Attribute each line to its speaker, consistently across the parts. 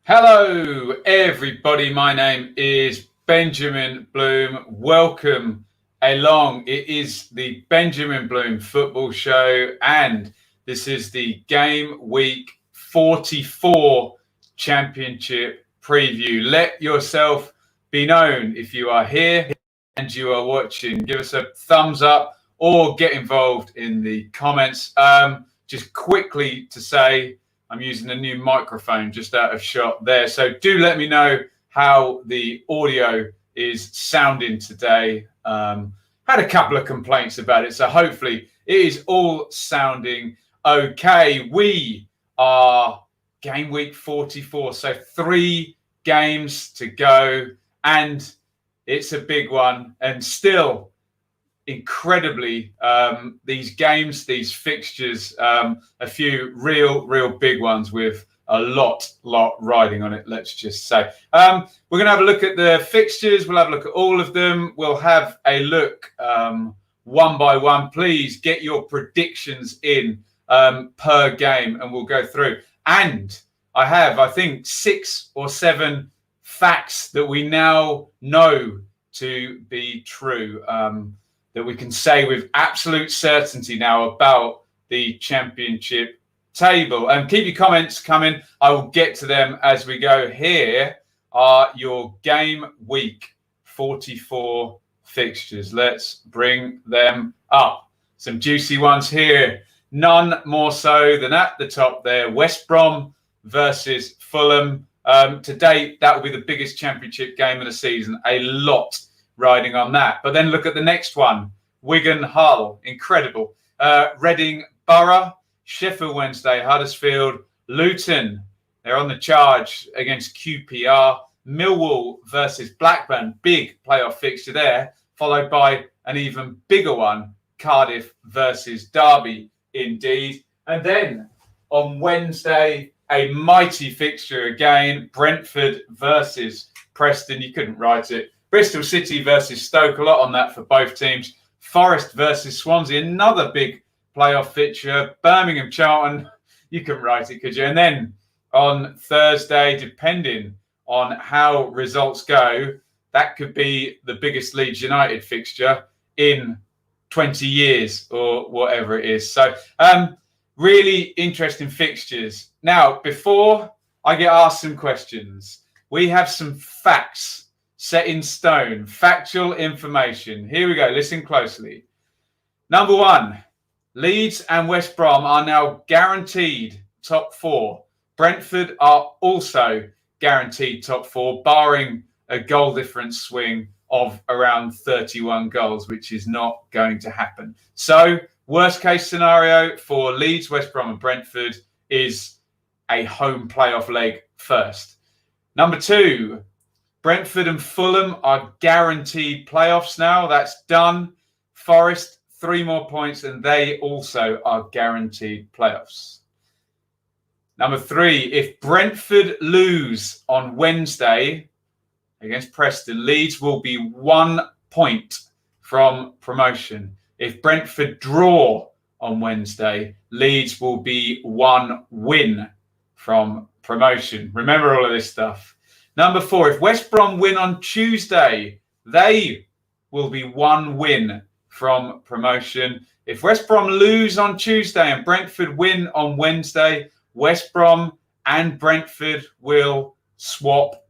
Speaker 1: Hello, everybody. My name is Benjamin Bloom. Welcome along. It is the Benjamin Bloom Football Show, and this is the Game Week 44 Championship preview. Let yourself be known if you are here and you are watching. Give us a thumbs up or get involved in the comments. Just quickly to say, I'm using a new microphone just out of shot there. So do let me know how the audio is sounding today. Had a couple of complaints about it, so hopefully it is all sounding okay. We are game week 44, so 3 games to go, and it's a big one. And still, incredibly, these games, these fixtures, a few real big ones with a lot riding on it, let's just say. We're going to have a look at the fixtures. We'll have a look at all of them. We'll have a look one by one. Please get your predictions in per game and we'll go through. And I have, I think, 6 or 7 facts that we now know to be true, that we can say with absolute certainty now about the championship table. And keep your comments coming. I will get to them as we go. Here are your game week 44 fixtures. Let's bring them up. Some juicy ones here. None more so than at the top there. West Brom versus Fulham. To date, that will be the biggest championship game of the season. A lot riding on that. But then look at the next one. Wigan Hull, incredible. Reading Borough, Sheffield Wednesday, Huddersfield, Luton, they're on the charge against QPR. Millwall versus Blackburn, big playoff fixture there, followed by an even bigger one, Cardiff versus Derby, indeed. And then on Wednesday, a mighty fixture again, Brentford versus Preston. You couldn't write it. Bristol City versus Stoke, a lot on that for both teams. Forest versus Swansea, another big playoff fixture. Birmingham Charlton, you couldn't write it, could you? And then on Thursday, depending on how results go, that could be the biggest Leeds United fixture in 20 years or whatever it is. So really interesting fixtures. Now, before I get asked some questions, we have some facts set in stone, factual information. Here we go. Listen closely. Number 1, Leeds and West Brom are now guaranteed top 4. Brentford are also guaranteed top 4, barring a goal difference swing of around 31 goals, which is not going to happen. So, worst case scenario for Leeds, West Brom and Brentford is a home playoff leg first. Number 2, Brentford and Fulham are guaranteed playoffs now. That's done. Forest, 3 more points, and they also are guaranteed playoffs. Number 3, if Brentford lose on Wednesday against Preston, Leeds will be 1 point from promotion. If Brentford draw on Wednesday, Leeds will be 1 win from promotion. Remember all of this stuff. Number 4, if West Brom win on Tuesday, they will be 1 win from promotion. If West Brom lose on Tuesday and Brentford win on Wednesday, West Brom and Brentford will swap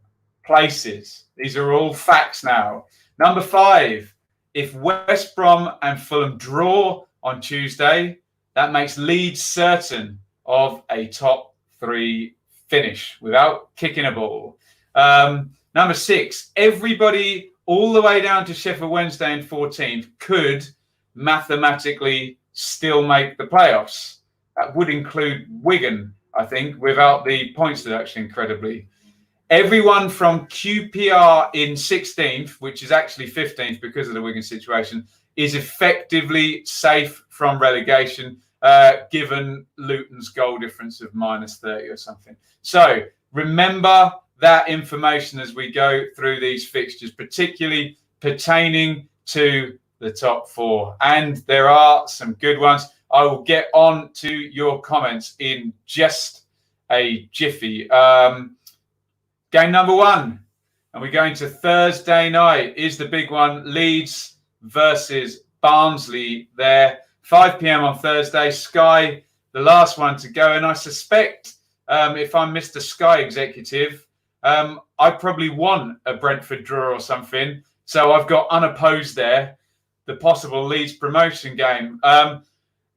Speaker 1: places. These are all facts now. Number 5, if West Brom and Fulham draw on Tuesday, that makes Leeds certain of a top 3 finish without kicking a ball. Number 6, everybody all the way down to Sheffield Wednesday in 14th could mathematically still make the playoffs. That would include Wigan, I think, without the points deduction, incredibly. Everyone from QPR in 16th, which is actually 15th because of the Wigan situation, is effectively safe from relegation, given Luton's goal difference of -30 or something. So remember that information as we go through these fixtures, particularly pertaining to the top 4. And there are some good ones. I will get on to your comments in just a jiffy. Game number 1. And we're going to Thursday night is the big one. Leeds versus Barnsley there. 5 p.m. on Thursday. Sky, the last one to go. And I suspect if I'm Mr. Sky executive, I probably want a Brentford draw or something. So I've got unopposed there, the possible Leeds promotion game.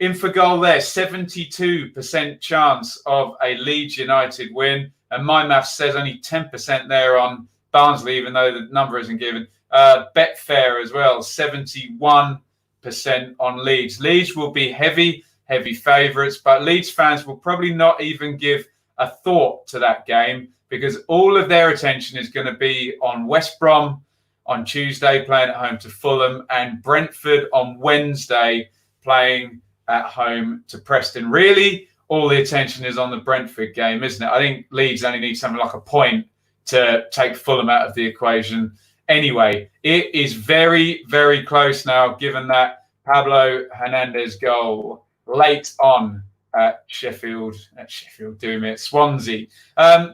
Speaker 1: In for goal there, 72% chance of a Leeds United win. And my maths says only 10% there on Barnsley, even though the number isn't given. Betfair as well, 71% on Leeds. Leeds will be heavy favourites, but Leeds fans will probably not even give a thought to that game because all of their attention is going to be on West Brom on Tuesday, playing at home to Fulham, and Brentford on Wednesday, playing at home to Preston. Really, all the attention is on the Brentford game, isn't it? I think Leeds only need something like a point to take Fulham out of the equation. Anyway, it is very, very close now, given that Pablo Hernandez goal late on at Swansea.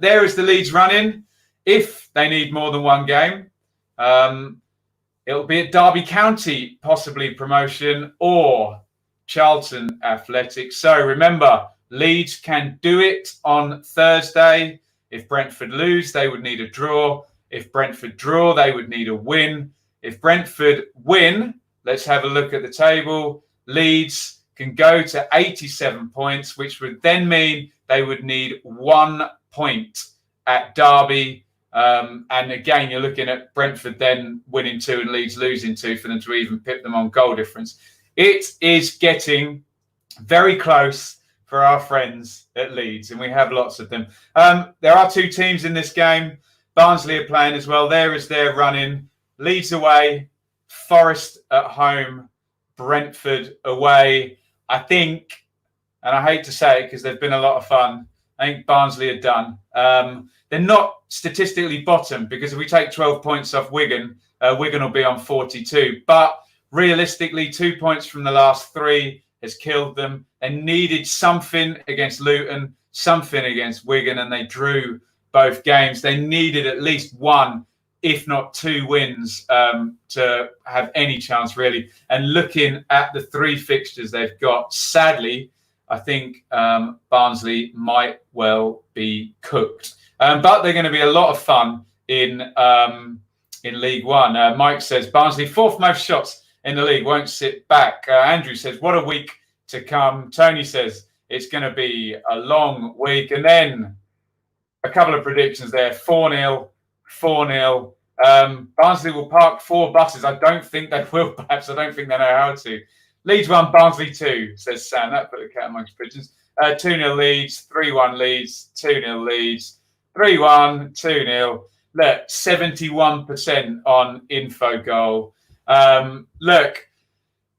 Speaker 1: There is the Leeds run-in. If they need more than one game, it'll be at Derby County, possibly promotion, or Charlton Athletic. So remember, Leeds can do it on Thursday. If Brentford lose, they would need a draw. If Brentford draw, they would need a win. If Brentford win, let's have a look at the table. Leeds can go to 87 points, which would then mean they would need 1 point at Derby. And again, you're looking at Brentford then winning 2 and Leeds losing 2 for them to even pip them on goal difference. It is getting very close for our friends at Leeds, and we have lots of them. There are 2 teams in this game. Barnsley are playing as well. There is their run-in. Leeds away, Forest at home, Brentford away. I think, and I hate to say it because they've been a lot of fun, I think Barnsley are done. They're not statistically bottom because if we take 12 points off Wigan, Wigan will be on 42. But realistically, 2 points from the last 3 has killed them. They needed something against Luton, something against Wigan, and they drew both games. They needed at least 1, if not 2 wins to have any chance, really. And looking at the 3 fixtures they've got, sadly, I think Barnsley might well be cooked. But they're going to be a lot of fun in League One. Mike says, Barnsley, 4th most shots in the league, won't sit back. Andrew says, what a week to come. Tony says, it's going to be a long week. And then a couple of predictions there, 4-0, 4-0. Barnsley will park 4 buses. I don't think they will, perhaps. I don't think they know how to. Leeds 1, Barnsley 2, says Sam. That put the cat amongst pigeons. 2-0 Leeds, 3-1 Leeds, 2-0 Leeds, 3-1, 2-0. Look, 71% on info goal. Look,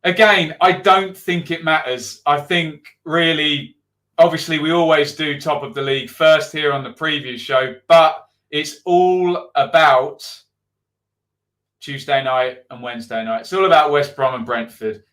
Speaker 1: again, I don't think it matters. I think really, obviously, we always do top of the league first here on the preview show, but it's all about Tuesday night and Wednesday night. It's all about West Brom and Brentford.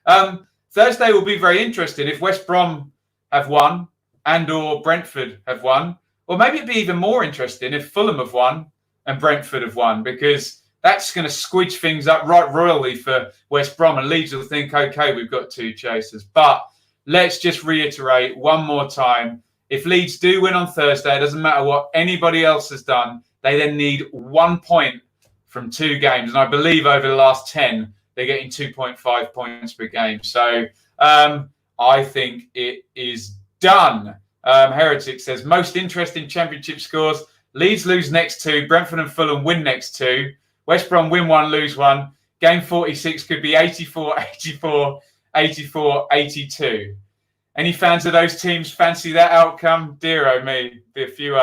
Speaker 1: Thursday will be very interesting if West Brom have won and or Brentford have won. Or maybe it'd be even more interesting if Fulham have won and Brentford have won, because that's going to squidge things up right royally for West Brom, and Leeds will think, okay, we've got 2 chasers. But let's just reiterate one more time. If Leeds do win on Thursday, it doesn't matter what anybody else has done. They then need 1 point from 2 games. And I believe over the last 10, they're getting 2.5 points per game. So I think it is done. Heretic says, most interesting championship scores. Leeds lose next 2. Brentford and Fulham win next 2. West Brom win 1, lose 1. Game 46 could be 84, 84, 84, 82. Any fans of those teams fancy that outcome? Dear oh me, be a few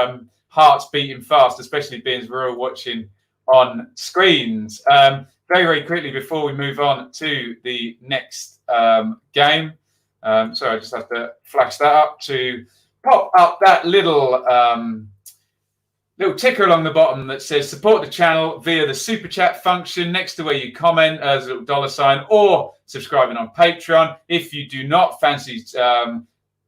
Speaker 1: hearts beating fast, especially being we're all watching on screens. Very, very quickly before we move on to the next game. Sorry, I just have to flash that up to pop up that little ticker along the bottom that says support the channel via the super chat function next to where you comment as a little $sign, or subscribing on Patreon. If you do not fancy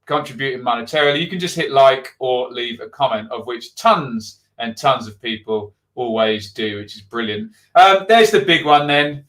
Speaker 1: contributing monetarily, you can just hit like or leave a comment, of which tons and tons of people always do, which is brilliant. There's the big one then.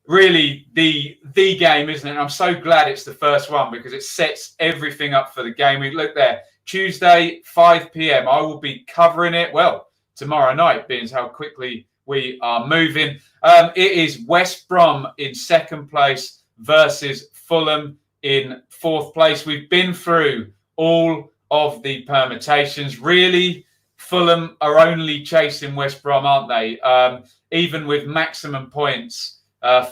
Speaker 1: Really the game, isn't it? And I'm so glad it's the first one because it sets everything up for the game. We look there, Tuesday, 5 p.m. I will be covering it, well, tomorrow night, being how quickly we are moving. It is West Brom in second place versus Fulham in fourth place. We've been through all of the permutations. Really, Fulham are only chasing West Brom, aren't they? Even with maximum points,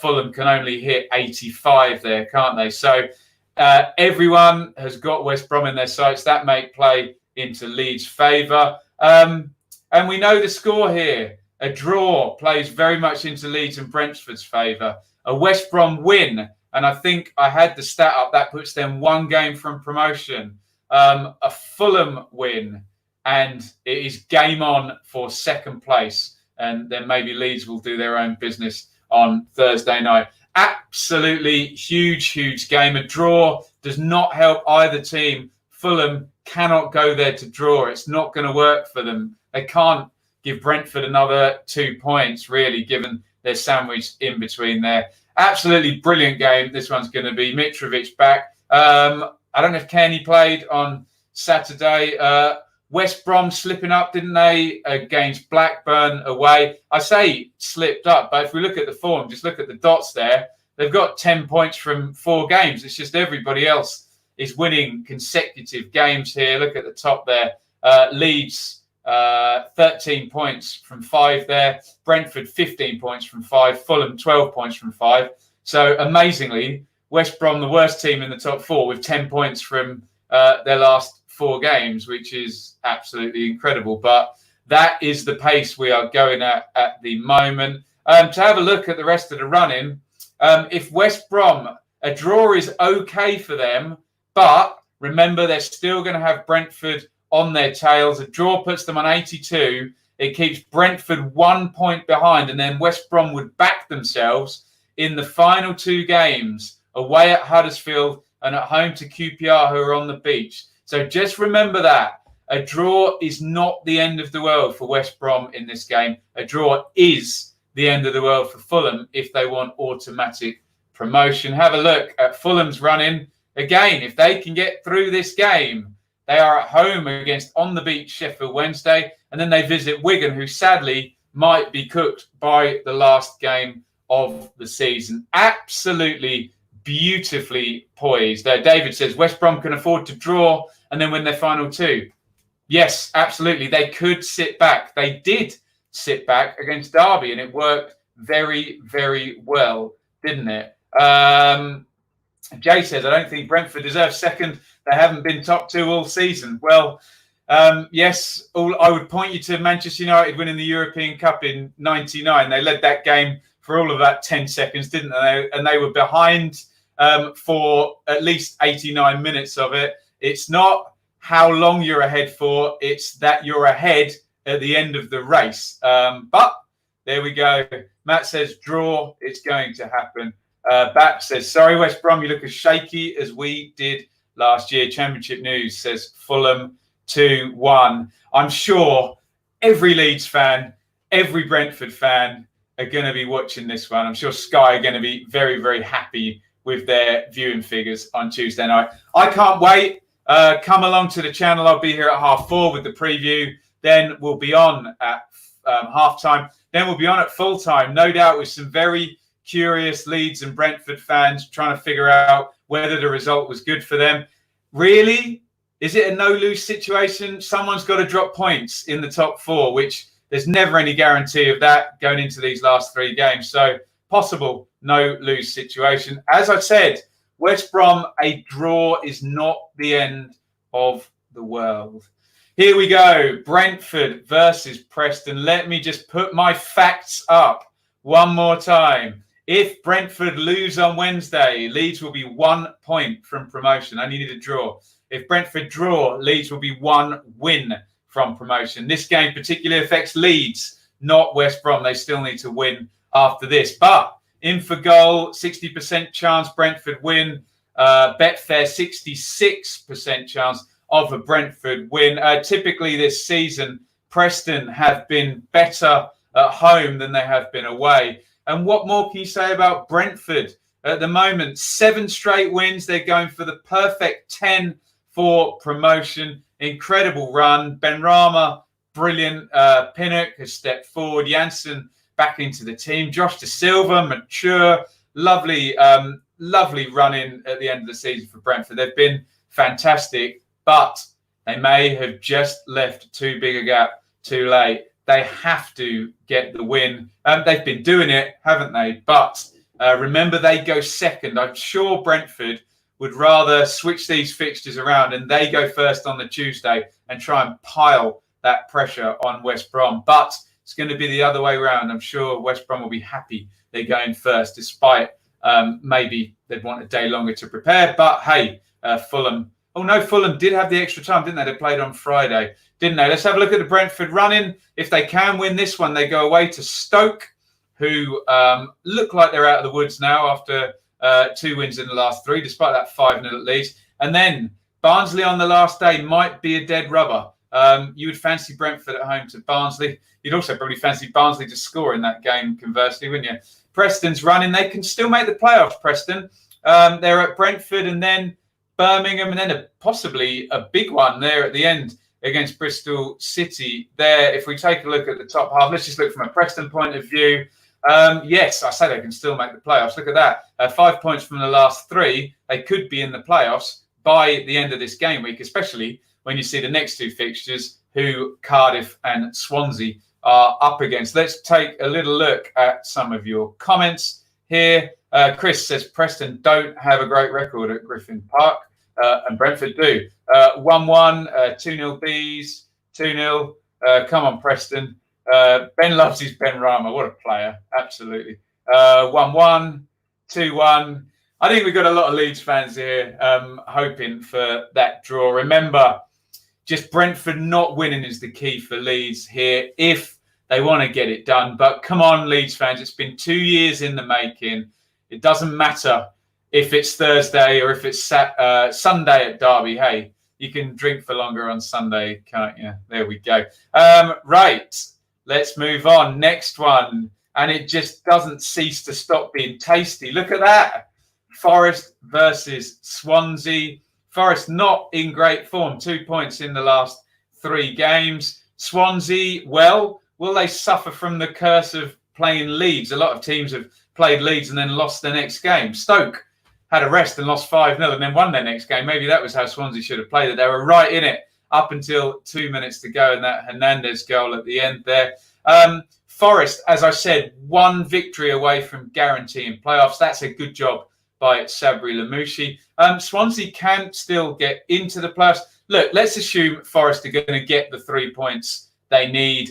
Speaker 1: Fulham can only hit 85 there, can't they? So everyone has got West Brom in their sights. That may play into Leeds' favour. And we know the score here. A draw plays very much into Leeds and Brentford's favour. A West Brom win, and I think I had the stat up, that puts them one game from promotion. A Fulham win, and it is game on for second place. And then maybe Leeds will do their own business on Thursday night. Absolutely huge game. A draw does not help either team. Fulham cannot go there to draw. It's not going to work for them. They can't give Brentford another 2 points, really, given they're sandwiched in between there. Absolutely brilliant game. This one's going to be Mitrovic back. I don't know if Kenny played on Saturday. West Brom slipping up, didn't they, against Blackburn away? I say slipped up, but if we look at the form, just look at the dots there. They've got 10 points from 4 games. It's just everybody else is winning consecutive games here. Look at the top there. Leeds, 13 points from 5 there. Brentford, 15 points from 5. Fulham, 12 points from 5. So amazingly, West Brom, the worst team in the top 4, with 10 points from their last 4 games, which is absolutely incredible. But that is the pace we are going at the moment. To have a look at the rest of the running, if West Brom, a draw is okay for them, but remember they're still going to have Brentford on their tails. A draw puts them on 82. It keeps Brentford 1 point behind, and then West Brom would back themselves in the final 2 games, away at Huddersfield and at home to QPR, who are on the beach. So just remember that. A draw is not the end of the world for West Brom in this game. A draw is the end of the world for Fulham if they want automatic promotion. Have a look at Fulham's running. Again, if they can get through this game, they are at home against on the beach Sheffield Wednesday, and then they visit Wigan, who sadly might be cooked by the last game of the season. Absolutely beautifully poised. David says West Brom can afford to draw and then win their final 2. Yes, absolutely. They could sit back. They did sit back against Derby, and it worked very, very well, didn't it? Jay says, I don't think Brentford deserves second. They haven't been top 2 all season. Well, yes, I would point you to Manchester United winning the European Cup in 99. They led that game for all of that 10 seconds, didn't they? And they were behind for at least 89 minutes of it. It's not how long you're ahead for, it's that you're ahead at the end of the race. But there we go. Matt says, draw, it's going to happen. Bap says, sorry, West Brom, you look as shaky as we did last year. Championship News says Fulham 2-1. I'm sure every Leeds fan, every Brentford fan are going to be watching this one. I'm sure Sky are going to be very, very happy with their viewing figures on Tuesday night. I can't wait. Come along to the channel. I'll be here at 4:30 with the preview. Then we'll be on at half-time. Then we'll be on at full-time, no doubt, with some very curious Leeds and Brentford fans trying to figure out whether the result was good for them. Really? Is it a no-lose situation? Someone's got to drop points in the top 4, which there's never any guarantee of that going into these last 3 games. So possible no-lose situation. As I've said, West Brom, a draw is not the end of the world. Here we go. Brentford versus Preston. Let me just put my facts up one more time. If Brentford lose on Wednesday, Leeds will be 1 point from promotion. Only need a draw. If Brentford draw, Leeds will be 1 win from promotion. This game particularly affects Leeds, not West Brom. They still need to win after this. But in for goal, 60% chance Brentford win. Betfair, 66% chance of a Brentford win. Typically this season, Preston have been better at home than they have been away. And what more can you say about Brentford? At the moment, 7 straight wins. They're going for the perfect 10 for promotion. Incredible run. Benrahma, brilliant. Pinnock has stepped forward. Janssen back into the team. Josh De Silva, mature, lovely running at the end of the season for Brentford. They've been fantastic, but they may have just left too big a gap too late. They have to get the win. They've been doing it, haven't they? But remember, they go second. I'm sure Brentford would rather switch these fixtures around and they go first on the Tuesday and try and pile that pressure on West Brom. But it's going to be the other way around. I'm sure West Brom will be happy they're going first, despite maybe they'd want a day longer to prepare. But hey, Fulham. Oh no, Fulham did have the extra time, didn't they? They played on Friday, didn't they? Let's have a look at the Brentford running. If they can win this one, they go away to Stoke, who look like they're out of the woods now after 2 wins in the last 3, despite that 5-0 at least. And then Barnsley on the last day might be a dead rubber. You would fancy Brentford at home to Barnsley. You'd also probably fancy Barnsley to score in that game, conversely, wouldn't you? Preston's running. They can still make the playoffs, Preston. They're at Brentford and then Birmingham, and then possibly a big one there at the end against Bristol City. There, if we take a look at the top half, let's just look from a Preston point of view. Yes, I say they can still make the playoffs. Look at that. 5 points from the last 3. They could be in the playoffs by the end of this game week, especially when you see the next 2 fixtures, who Cardiff and Swansea are up against. Let's take a little look at some of your comments here. Chris says Preston don't have a great record at Griffin Park, and Brentford do. 1-1, 2-0 Bees, 2-0. Come on, Preston. Ben loves his Benrahma. What a player. Absolutely. 1-1, 2-1. I think we've got a lot of Leeds fans here hoping for that draw. Remember, just Brentford not winning is the key for Leeds here if they want to get it done. But come on, Leeds fans. It's been 2 years in the making. It doesn't matter if it's Thursday or if it's Sunday at Derby. Hey, you can drink for longer on Sunday, can't you? There we go. Right, let's move on. Next one. And it just doesn't cease to stop being tasty. Look at that. Forest versus Swansea. Forest not in great form. 2 points in the last 3 games. Swansea, well, will they suffer from the curse of playing Leeds? A lot of teams have played Leeds and then lost their next game. Stoke had a rest and lost 5-0 and then won their next game. Maybe that was how Swansea should have played it. They were right in it up until 2 minutes to go and that Hernandez goal at the end there. Forest, as I said, 1 victory away from guaranteeing playoffs. That's a good job by Sabri Lamouchi. Swansea can still get into the playoffs. Look, let's assume Forest are going to get the 3 points they need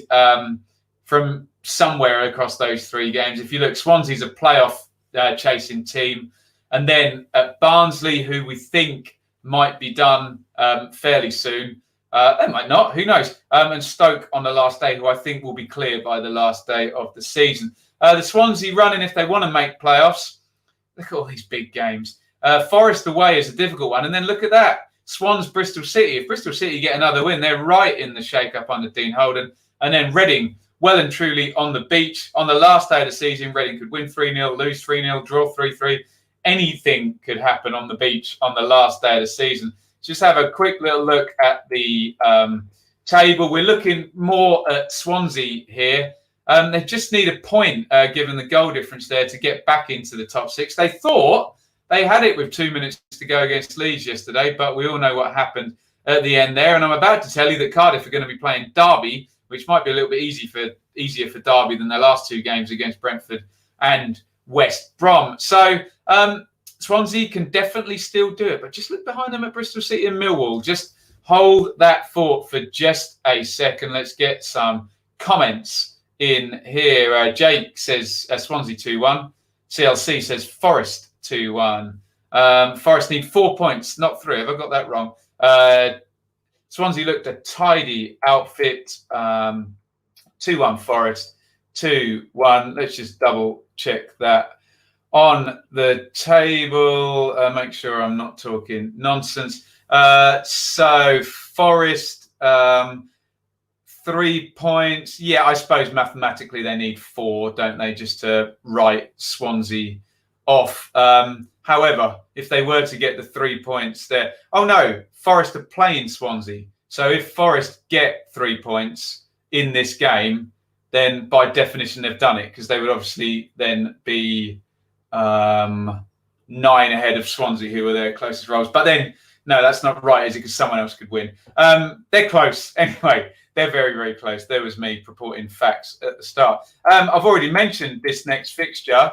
Speaker 1: from somewhere across those 3 games. If you look, Swansea's a playoff chasing team. And then at Barnsley, who we think might be done fairly soon. They might not, who knows? And Stoke on the last day, who I think will be clear by the last day of the season. The Swansea running, if they want to make playoffs, look at all these big games. Forest away is a difficult one. And then look at that. Swans, Bristol City. If Bristol City get another win, they're right in the shake-up under Dean Holden. And then Reading, well and truly on the beach. On the last day of the season, Reading could win 3-0, lose 3-0, draw 3-3. Anything could happen on the beach on the last day of the season. Just have a quick little look at the table. We're looking more at Swansea here. They just need a point, given the goal difference there, to get back into the top 6. They thought they had it with 2 minutes to go against Leeds yesterday, but we all know what happened at the end there. And I'm about to tell you that Cardiff are going to be playing Derby, which might be a little bit easier for Derby than their last 2 games against Brentford and West Brom. So Swansea can definitely still do it, but just look behind them at Bristol City and Millwall. Just hold that thought for just a second. Let's get some comments in here. Jake says Swansea 2-1. CLC says Forest 2-1. Forest need 4 points, not 3. Have I got that wrong? Swansea looked a tidy outfit. 2-1 Forest. 2-1. Let's just double check that on the table. Make sure I'm not talking nonsense. So Forest 3 points. Yeah, I suppose mathematically they need 4, don't they, just to write Swansea off. However, if they were to get the 3 points there... Oh, no, Forest are playing Swansea. So if Forest get 3 points in this game, then by definition they've done it, because they would obviously then be 9 ahead of Swansea, who are their closest rivals. But then, no, that's not right, is it? Because someone else could win. They're close. Anyway, they're very, very close. There was me purporting facts at the start. I've already mentioned this next fixture.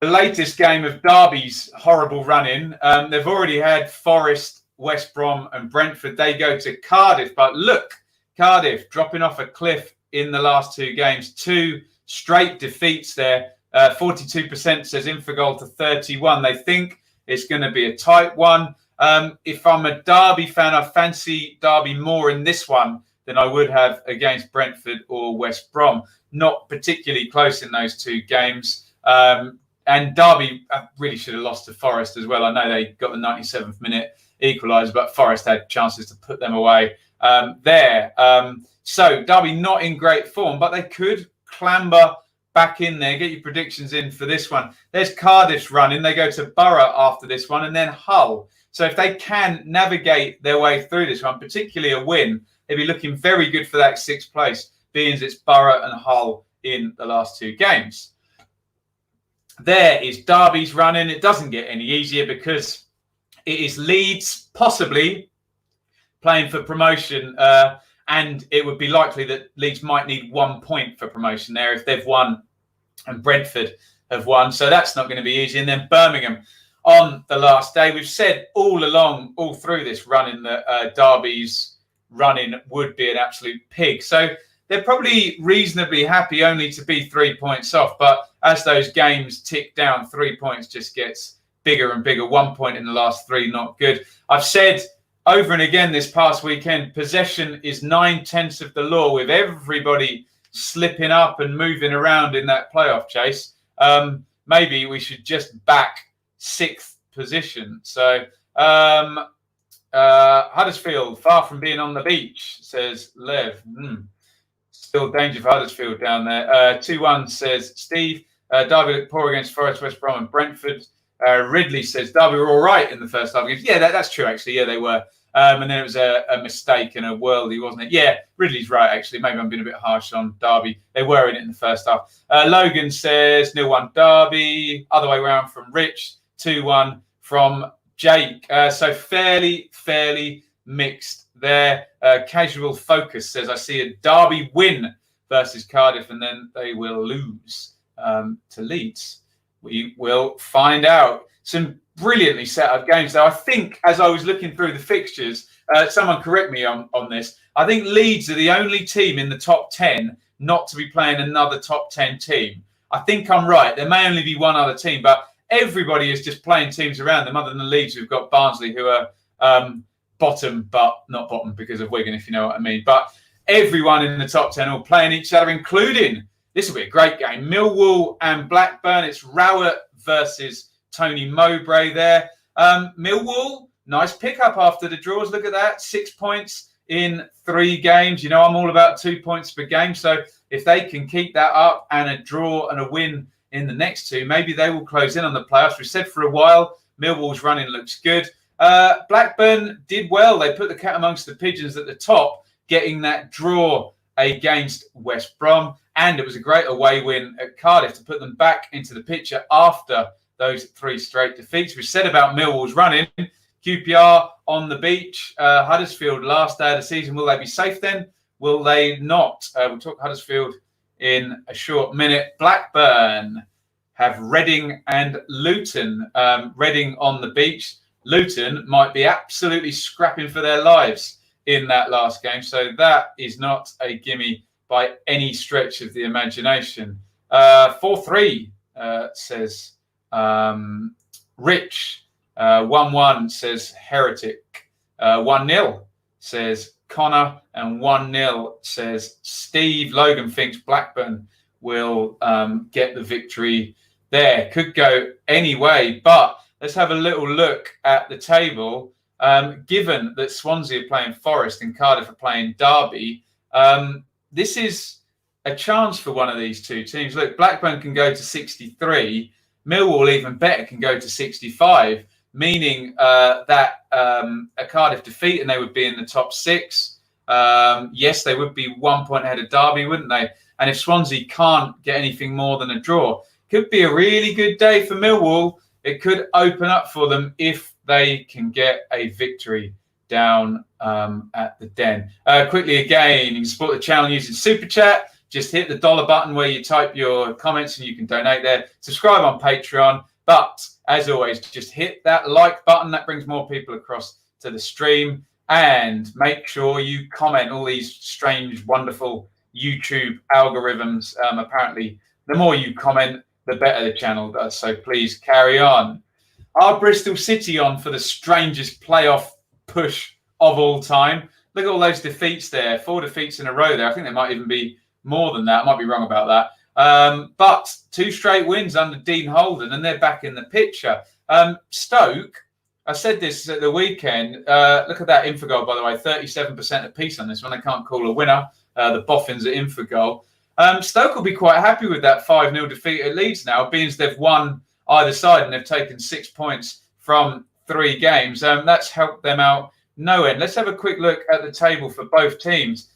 Speaker 1: The latest game of Derby's horrible run-in. They've already had Forest, West Brom and Brentford. They go to Cardiff. But look, Cardiff dropping off a cliff in the last 2 games. 2 straight defeats there. 42% says in for goal to 31. They think it's going to be a tight one. If I'm a Derby fan, I fancy Derby more in this one than I would have against Brentford or West Brom. Not particularly close in those 2 games. And Derby really should have lost to Forest as well. I know they got the 97th minute equaliser, but Forest had chances to put them away there. So Derby not in great form, but they could clamber back in there. Get your predictions in for this one. There's Cardiff's running. They go to Borough after this one and then Hull. So if they can navigate their way through this one, particularly a win, they'd be looking very good for that 6th place, being as it's Borough and Hull in the last 2 games. There is Derby's running. It doesn't get any easier because it is Leeds possibly playing for promotion. And it would be likely that Leeds might need 1 point for promotion there if they've won and Brentford have won. So that's not going to be easy. And then Birmingham on the last day. We've said all along, all through this running, that Derby's running would be an absolute pig. So they're probably reasonably happy only to be 3 points off. But as those games tick down, 3 points just gets bigger and bigger. 1 point in the last 3, not good. I've said over and again this past weekend, possession is 9/10 of the law, with everybody slipping up and moving around in that playoff chase. Maybe we should just back 6th position. So Huddersfield, far from being on the beach, says Lev. Still danger for Huddersfield down there. 2-1 says Steve. Derby looked poor against Forest, West Brom and Brentford. Ridley says Derby were all right in the first half. Yeah, that's true, actually. Yeah, they were. And then it was a mistake and a worldie, wasn't it? Yeah, Ridley's right, actually. Maybe I'm being a bit harsh on Derby. They were in it in the first half. Logan says 0-1 Derby. Other way around from Rich. 2-1 from Jake. So fairly mixed there. Casual Focus says, I see a Derby win versus Cardiff and then they will lose to Leeds. We will find out. Some brilliantly set up games, though. I think as I was looking through the fixtures, someone correct me on this. I think Leeds are the only team in the top 10 not to be playing another top 10 team. I think I'm right. There may only be one other team, but everybody is just playing teams around them other than Leeds, who've got Barnsley, who are bottom, but not bottom because of Wigan, if you know what I mean. But everyone in the top 10 all playing each other, including, this will be a great game, Millwall and Blackburn. It's Rowett versus Tony Mowbray there. Millwall, nice pickup after the draws. Look at that, 6 points in 3 games. You know, I'm all about 2 points per game. So if they can keep that up and a draw and a win in the next 2, maybe they will close in on the playoffs. We said for a while, Millwall's running looks good. Blackburn did well. They put the cat amongst the pigeons at the top, getting that draw against West Brom. And it was a great away win at Cardiff to put them back into the picture after those 3 straight defeats. We said about Millwall's running. QPR on the beach. Huddersfield last day of the season. Will they be safe then? Will they not? We'll talk Huddersfield in a short minute. Blackburn have Reading and Luton. Reading on the beach. Luton might be absolutely scrapping for their lives in that last game. So that is not a gimme by any stretch of the imagination. 4-3 says Rich. 1-1 says Heretic. 1-0 says Connor. And 1-0 says Steve. Logan thinks Blackburn will get the victory there. Could go any way, but let's have a little look at the table. Given that Swansea are playing Forest and Cardiff are playing Derby, This is a chance for one of these two teams. Look, Blackburn can go to 63. Millwall, even better, can go to 65, meaning that a Cardiff defeat and they would be in the top 6. Yes, they would be 1 point ahead of Derby, wouldn't they? And if Swansea can't get anything more than a draw, could be a really good day for Millwall. It could open up for them if they can get a victory down at the Den. Quickly again, you can support the channel using Super Chat. Just hit the dollar button where you type your comments and you can donate there. Subscribe on Patreon. But as always, just hit that like button. That brings more people across to the stream. And make sure you comment. All these strange, wonderful YouTube algorithms. Apparently, the more you comment, the better the channel does. So please carry on. Are Bristol City on for the strangest playoff push of all time? Look at all those defeats there. 4 defeats in a row there. I think there might even be more than that. I might be wrong about that. But 2 straight wins under Dean Holden, and they're back in the picture. Stoke, I said this at the weekend. Look at that Infogol, by the way. 37% apiece on this one. I can't call a winner. The boffins at Infogol. Stoke will be quite happy with that 5-0 defeat at Leeds now, being as they've won either side and they've taken 6 points from 3 games. That's helped them out no end. Let's have a quick look at the table for both teams.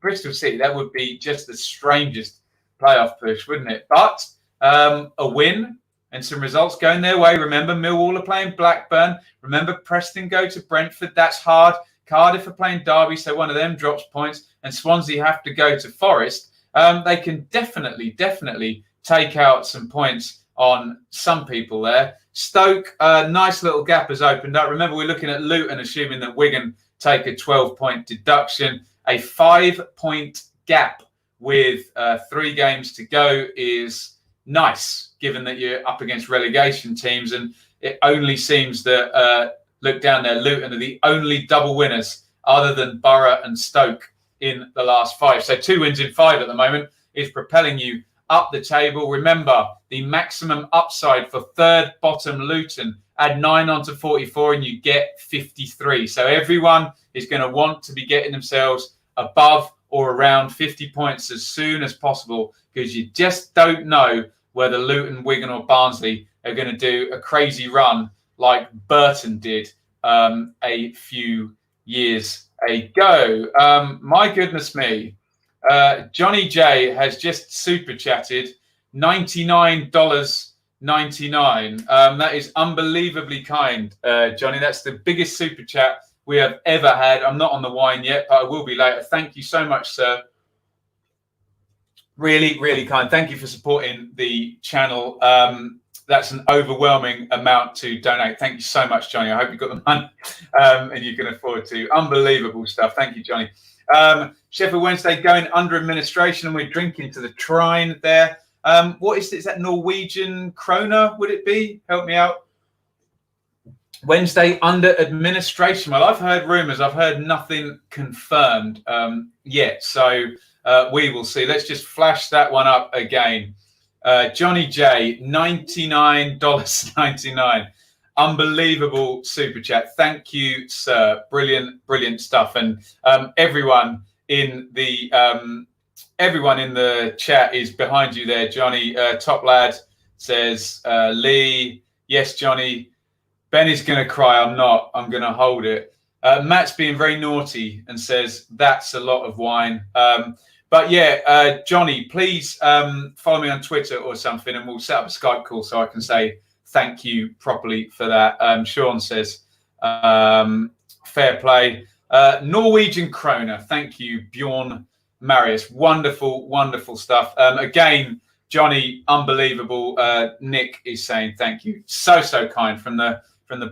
Speaker 1: Bristol City, that would be just the strangest playoff push, wouldn't it? But a win and some results going their way. Remember, Millwall are playing Blackburn. Remember, Preston go to Brentford. That's hard. Cardiff are playing Derby, so one of them drops points. And Swansea have to go to Forest. They can definitely take out some points on some people there. Stoke, nice little gap has opened up. Remember, we're looking at Luton, assuming that Wigan take a 12-point deduction. A 5-point gap with 3 games to go is nice, given that you're up against relegation teams. And it only seems that, look down there, Luton are the only double winners other than Borough and Stoke in the last 5. So 2 wins in 5 at the moment is propelling you up the table. Remember, the maximum upside for third bottom Luton, add 9 onto 44 and you get 53. So everyone is going to want to be getting themselves above or around 50 points as soon as possible, because you just don't know whether Luton, Wigan or Barnsley are going to do a crazy run like Burton did a few years ago. My goodness me. Johnny J has just super chatted $99.99. That is unbelievably kind, Johnny. That's the biggest super chat we have ever had. I'm not on the wine yet, but I will be later. Thank you so much, sir. Really kind. Thank you for supporting the channel. That's an overwhelming amount to donate. Thank you so much, Johnny. I hope you got the money and you can afford to. Unbelievable stuff. Thank you, Johnny. Sheffield Wednesday going under administration, and we're drinking to the trine there. What is it? Is that Norwegian krona? Would it be? Help me out. Wednesday under administration. Well, I've heard rumours. I've heard nothing confirmed yet. So we will see. Let's just flash that one up again. Johnny J, $99.99. Unbelievable super chat. Thank you, sir. Brilliant stuff. And everyone in the chat is behind you there, Johnny. Top lad says, Lee, yes, Johnny. Ben is going to cry. I'm not. I'm going to hold it. Matt's being very naughty and says, that's a lot of wine. But yeah, Johnny, please follow me on Twitter or something, and we'll set up a Skype call so I can say thank you properly for that. Sean says, fair play. Norwegian krona. Thank you, Bjorn Marius. Wonderful stuff. Again, Johnny, unbelievable. Nick is saying thank you. So kind from the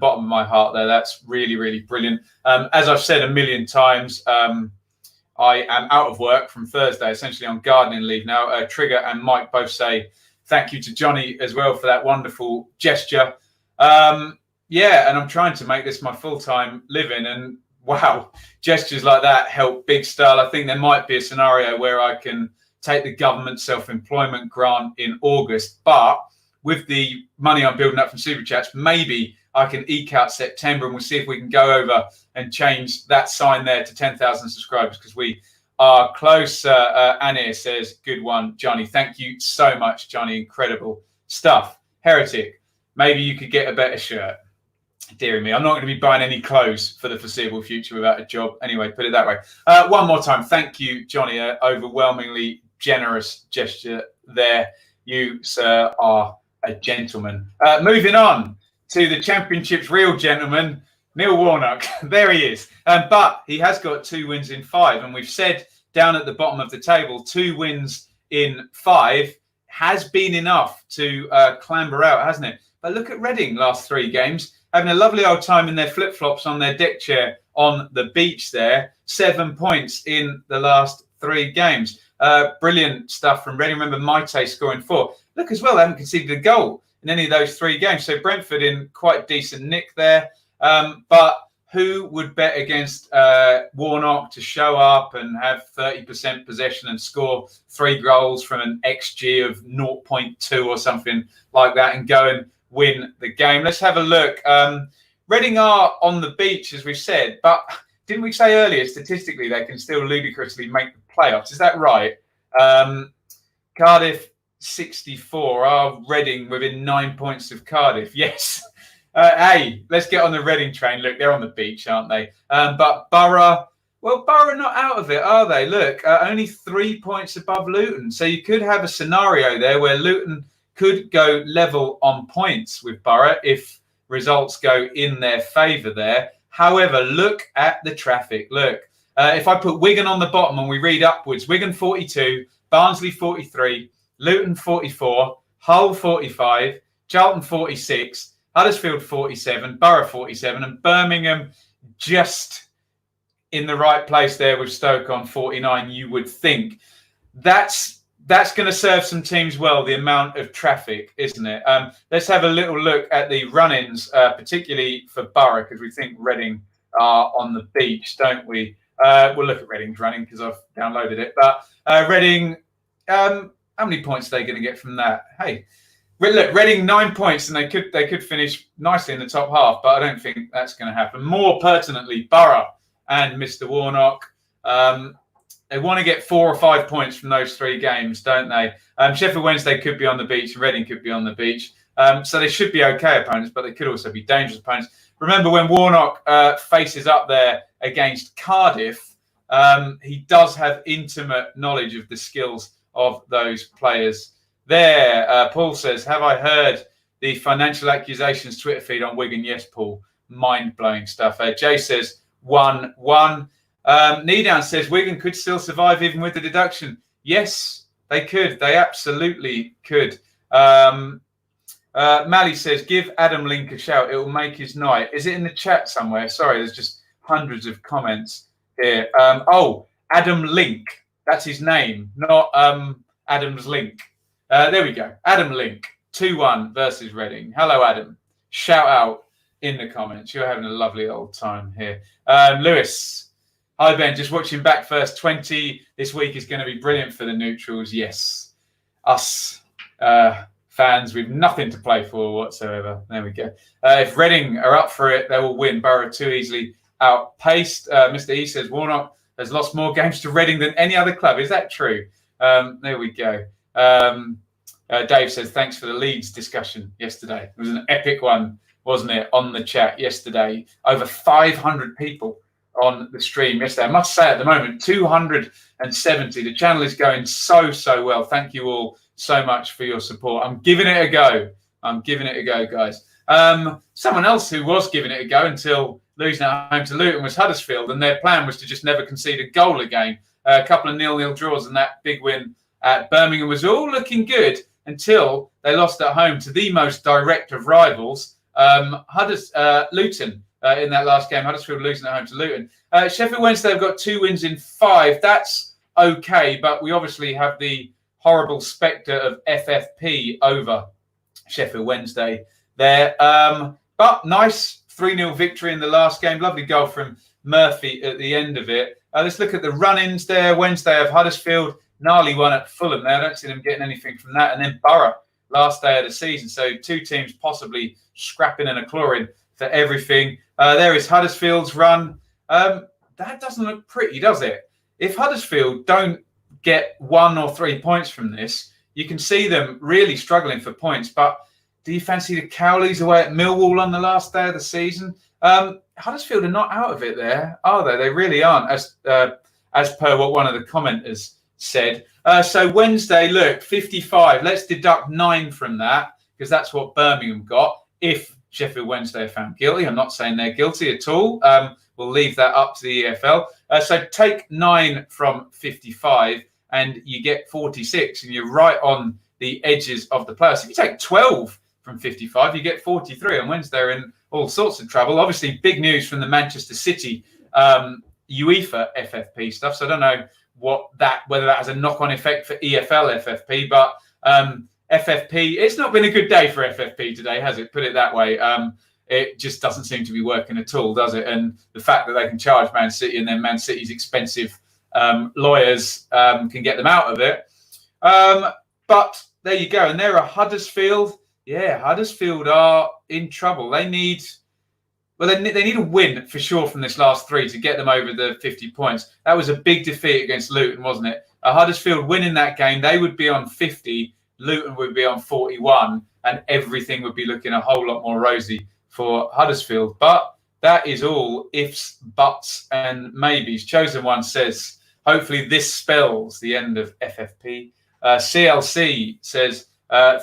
Speaker 1: bottom of my heart there. That's really brilliant. As I've said a million times, I am out of work from Thursday, essentially on gardening leave now. Trigger and Mike both say thank you to Johnny as well for that wonderful gesture. Yeah, and I'm trying to make this my full-time living. And wow, gestures like that help big style. I think there might be a scenario where I can take the government self-employment grant in August. But with the money I'm building up from Super Chats, maybe I can eke out September, and we'll see if we can go over and change that sign there to 10,000 subscribers, because we are closer. Anir says, good one, Johnny. Thank you so much, Johnny. Incredible stuff. Heretic, maybe you could get a better shirt. Dear me, I'm not going to be buying any clothes for the foreseeable future without a job. Anyway, put it that way. One more time. Thank you, Johnny. Overwhelmingly generous gesture there. You, sir, are a gentleman. Moving on to the Championship's real gentleman, Neil Warnock. There he is. But he has got 2 wins in 5. And we've said down at the bottom of the table, 2 wins in 5 has been enough to clamber out, hasn't it? But look at Reading last 3 games. Having a lovely old time in their flip-flops on their deck chair on the beach there. 7 points in the last 3 games. Brilliant stuff from Reading. Remember, Maite scoring 4. Look as well, they haven't conceded a goal in any of those 3 games. So Brentford in quite decent nick there. But who would bet against Warnock to show up and have 30% possession and score 3 goals from an XG of 0.2 or something like that and go and win the game? Let's have a look. Reading are on the beach, as we've said, but didn't we say earlier, statistically, they can still ludicrously make the playoffs? Is that right? Cardiff 64. Are Reading within 9 points of Cardiff? Yes. Hey, let's get on the Reading train. Look, they're on the beach, aren't they? But Borough, well, Borough not out of it, are they? Look, only 3 points above Luton. So you could have a scenario there where Luton could go level on points with Borough if results go in their favour there. However, look at the traffic. Look, if I put Wigan on the bottom and we read upwards, Wigan 42, Barnsley 43, Luton 44, Hull 45, Charlton 46, Huddersfield 47, Borough 47, and Birmingham just in the right place there with Stoke on 49, you would think. That's going to serve some teams well, the amount of traffic, isn't it? Let's have a little look at the run-ins, particularly for Borough, because we think Reading are on the beach, don't we? We'll look at Reading's running because I've downloaded it. But Reading, how many points are they going to get from that? Hey, look, Reading 9 points, and they could finish nicely in the top half, but I don't think that's going to happen. More pertinently, Borough and Mr. Warnock. They want to get 4 or 5 points from those 3 games, don't they? Sheffield Wednesday could be on the beach. Reading could be on the beach. So they should be okay opponents, but they could also be dangerous opponents. Remember, when Warnock faces up there against Cardiff, he does have intimate knowledge of the skills of those players there. Paul says, have I heard the financial accusations Twitter feed on Wigan? Yes, Paul. Mind-blowing stuff. Jay says, 1-1. Needown says Wigan could still survive even with the deduction. Yes, they could. They absolutely could. Mally says, give Adam Link a shout. It will make his night. Is it in the chat somewhere? Sorry, there's just hundreds of comments here. Adam Link. That's his name, not Adam's Link. There we go. Adam Link. 2-1 versus Reading. Hello, Adam. Shout out in the comments. You're having a lovely old time here. Lewis. Hi, Ben. Just watching back first 20 this week is going to be brilliant for the neutrals. Yes. Us fans with nothing to play for whatsoever. There we go. If Reading are up for it, they will win. Borough too easily outpaced. Mr. E says Warnock has lost more games to Reading than any other club. Is that true? There we go. Dave says, thanks for the Leeds discussion yesterday. It was an epic one, wasn't it, on the chat yesterday? Over 500 people on the stream yesterday. I must say at the moment, 270. The channel is going so well. Thank you all so much for your support. I'm giving it a go. Guys. Someone else who was giving it a go until losing at home to Luton was Huddersfield, and their plan was to just never concede a goal again. A couple of 0-0 draws, and that big win at Birmingham was all looking good until they lost at home to the most direct of rivals, Luton. In that last game, Huddersfield losing at home to Luton. Sheffield Wednesday have got 2 wins in 5. That's okay, but we obviously have the horrible spectre of FFP over Sheffield Wednesday there. But nice 3-0 victory in the last game. Lovely goal from Murphy at the end of it. Let's look at the run-ins there. Wednesday have Huddersfield. Gnarly one at Fulham there. I don't see them getting anything from that. And then Borough, last day of the season. So 2 teams possibly scrapping and a clawing for everything. There is Huddersfield's run. That doesn't look pretty, does it? if Huddersfield don't get 1 or 3 points from this, you can see them really struggling for points. But do you fancy the Cowleys away at Millwall on the last day of the season? Huddersfield are not out of it there, are they? They really aren't, as per what one of the commenters said. So Wednesday, look, 55. Let's deduct 9 from that, because that's what Birmingham got. If Sheffield Wednesday are found guilty, I'm not saying they're guilty at all. We'll leave that up to the EFL. So take 9 from 55 and you get 46, and you're right on the edges of the playoffs. If you take 12 from 55, you get 43. On Wednesday, they're in all sorts of trouble. Obviously, big news from the Manchester City UEFA FFP stuff. So I don't know whether that has a knock-on effect for EFL FFP, but FFP, it's not been a good day for FFP today, has it? Put it that way. It just doesn't seem to be working at all, does it? And the fact that they can charge Man City and then Man City's expensive lawyers can get them out of it. But there you go. And there are Huddersfield. Yeah, Huddersfield are in trouble. They need a win for sure from this last 3 to get them over the 50 points. That was a big defeat against Luton, wasn't it? Huddersfield winning that game, they would be on 50. Luton would be on 41, and everything would be looking a whole lot more rosy for Huddersfield. But that is all ifs, buts, and maybes. Chosen One says, hopefully this spells the end of FFP. CLC says,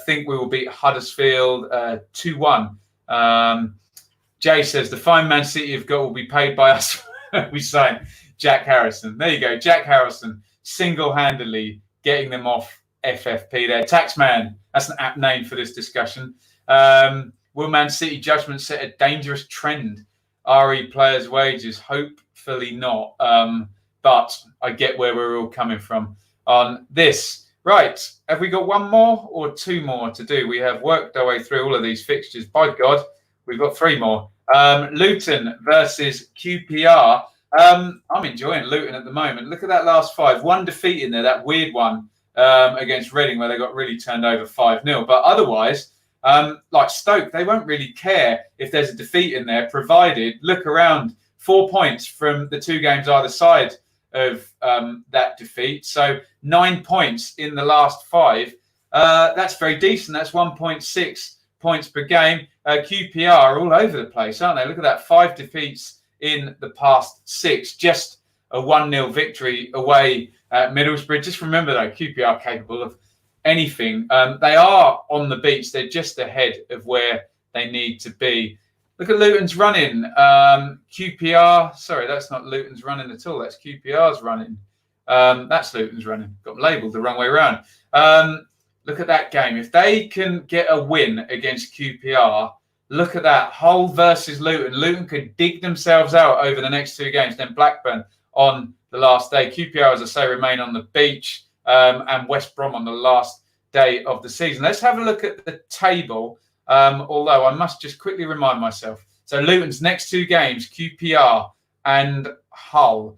Speaker 1: think we will beat Huddersfield 2-1. Jay says, the fine Man City have got will be paid by us. We sign Jack Harrison. There you go. Jack Harrison single-handedly getting them off FFP there. Taxman, that's an apt name for this discussion. Will Man City judgment set a dangerous trend? RE players' wages? Hopefully not. But I get where we're all coming from on this. Right. Have we got 1 more or 2 more to do? We have worked our way through all of these fixtures. By God, we've got 3 more. Luton versus QPR. I'm enjoying Luton at the moment. Look at that last 5. 1 defeat in there, that weird one against Reading where they got really turned over 5-0. But otherwise, like Stoke, they won't really care if there's a defeat in there, provided, look around, 4 points from the 2 games either side of that defeat. So 9 points in the last 5. That's very decent. That's 1.6 points per game. QPR are all over the place, aren't they? Look at that, 5 defeats in the past 6. Just a 1-0 victory away at Middlesbrough. Just remember, though, QPR are capable of anything. They are on the beach. They're just ahead of where they need to be. Look at Luton's running. QPR, sorry, that's not Luton's running at all. That's QPR's running. That's Luton's running. Got them labelled the wrong way around. Look at that game. If they can get a win against QPR, look at that. Hull versus Luton. Luton could dig themselves out over the next 2 games. Then Blackburn on the last day. QPR, as I say, remain on the beach. And West Brom on the last day of the season. Let's have a look at the table. Although I must just quickly remind myself. So Luton's next 2 games, QPR and Hull.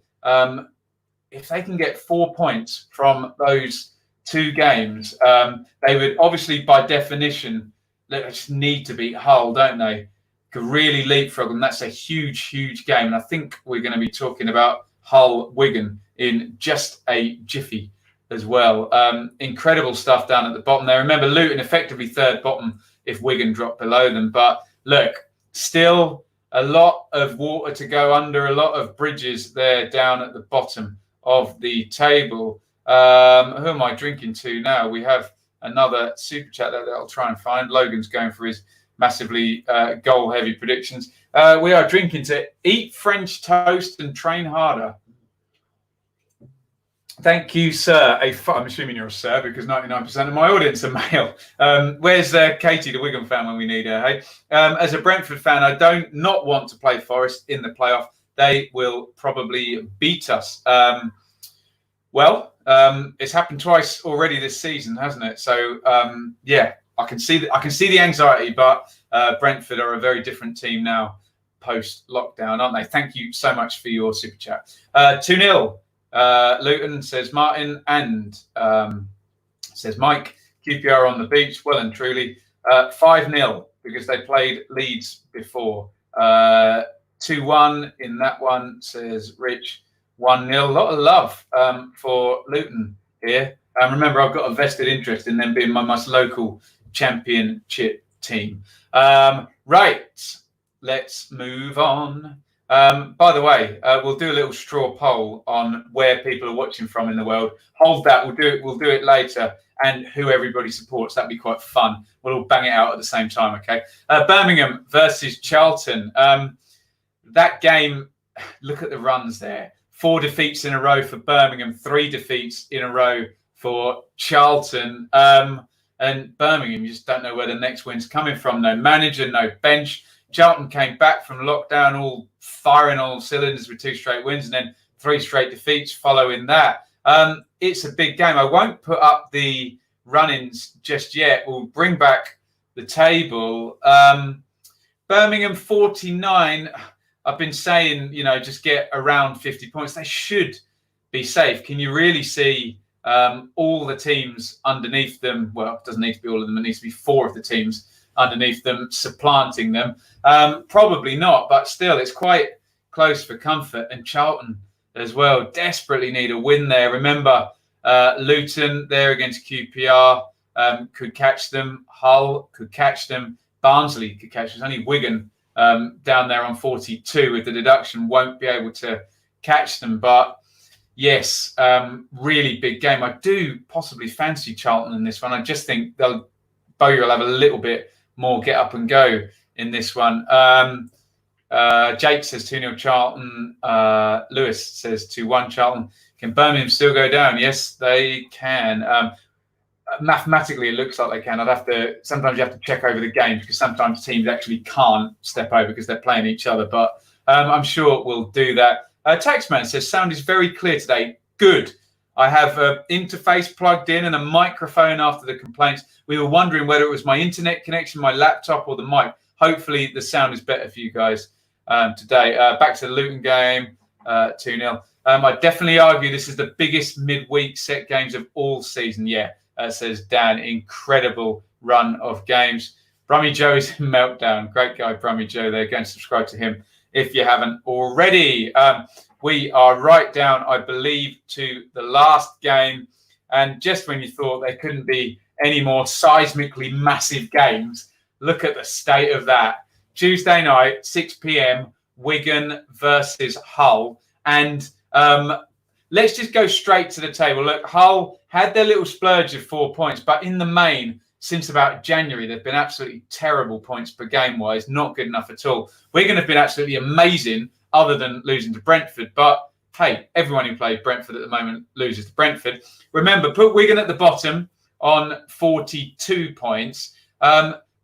Speaker 1: If they can get 4 points from those 2 games, they would obviously, by definition, they just need to beat Hull, don't they? Could really leapfrog them. That's a huge, huge game. And I think we're going to be talking about Hull-Wigan in just a jiffy as well. Incredible stuff down at the bottom there. Remember, Luton effectively 3rd bottom if Wigan drop below them. But look, still a lot of water to go under, a lot of bridges there down at the bottom of the table. Who am I drinking to now? We have another super chat that I'll try and find. Logan's going for his massively goal-heavy predictions. We are drinking to Eat French Toast and Train Harder. Thank you, sir. I'm assuming you're a sir because 99% of my audience are male. Where's Katie, the Wigan fan, when we need her? Hey, as a Brentford fan, I don't not want to play Forest in the playoff. They will probably beat us. It's happened twice already this season, hasn't it? So yeah, I can see the anxiety, but Brentford are a very different team now post lockdown, aren't they? Thank you so much for your super chat. 2-0. Luton, says Martin, and says Mike. QPR on the beach, well and truly. 5-0 because they played Leeds before. 2-1 in that one, says Rich. 1-0. A lot of love for Luton here. Remember, I've got a vested interest in them being my most local championship team. Right, let's move on. By the way, we'll do a little straw poll on where people are watching from in the world. Hold that. We'll do it later, and who everybody supports. That'd be quite fun. We'll all bang it out at the same time. Okay. Birmingham versus Charlton. That game. Look at the runs there. 4 defeats in a row for Birmingham. 3 defeats in a row for Charlton. And Birmingham, you just don't know where the next win's coming from. No manager, no bench. Charlton came back from lockdown, all firing all cylinders with 2 straight wins and then 3 straight defeats following that. It's a big game. I won't put up the run-ins just yet. We'll bring back the table. Birmingham 49. I've been saying, just get around 50 points. They should be safe. Can you really see all the teams underneath them? Well, it doesn't need to be all of them. It needs to be 4 of the teams underneath them, supplanting them. Probably not, but still, it's quite close for comfort. And Charlton as well desperately need a win there. Remember, Luton there against QPR could catch them. Hull could catch them. Barnsley could catch them. Only Wigan down there on 42 with the deduction won't be able to catch them. But yes, really big game. I do possibly fancy Charlton in this one. I just think Bowyer will have a little bit more get up and go in this one. Jake says 2-0 Charlton. Lewis says 2-1 Charlton. Can Birmingham still go down? Yes, they can. Mathematically, it looks like they can. Sometimes you have to check over the game because sometimes teams actually can't step over because they're playing each other. But I'm sure we'll do that. Taxman says, sound is very clear today. Good. I have an interface plugged in and a microphone after the complaints. We were wondering whether it was my internet connection, my laptop, or the mic. Hopefully, the sound is better for you guys today. Back to the Luton game, 2-0. I definitely argue this is the biggest midweek set games of all season. Yeah, says Dan. Incredible run of games. Brummy Joe is in meltdown. Great guy, Brummy Joe there. Go and subscribe to him if you haven't already. We are right down, I believe, to the last game. And just when you thought there couldn't be any more seismically massive games, look at the state of that. Tuesday night, 6 p.m, Wigan versus Hull. And let's just go straight to the table. Look, Hull had their little splurge of 4 points, but in the main, since about January, they've been absolutely terrible points per game-wise, not good enough at all. Wigan have been absolutely amazing, other than losing to Brentford. But, hey, everyone who plays Brentford at the moment loses to Brentford. Remember, put Wigan at the bottom on 42 points.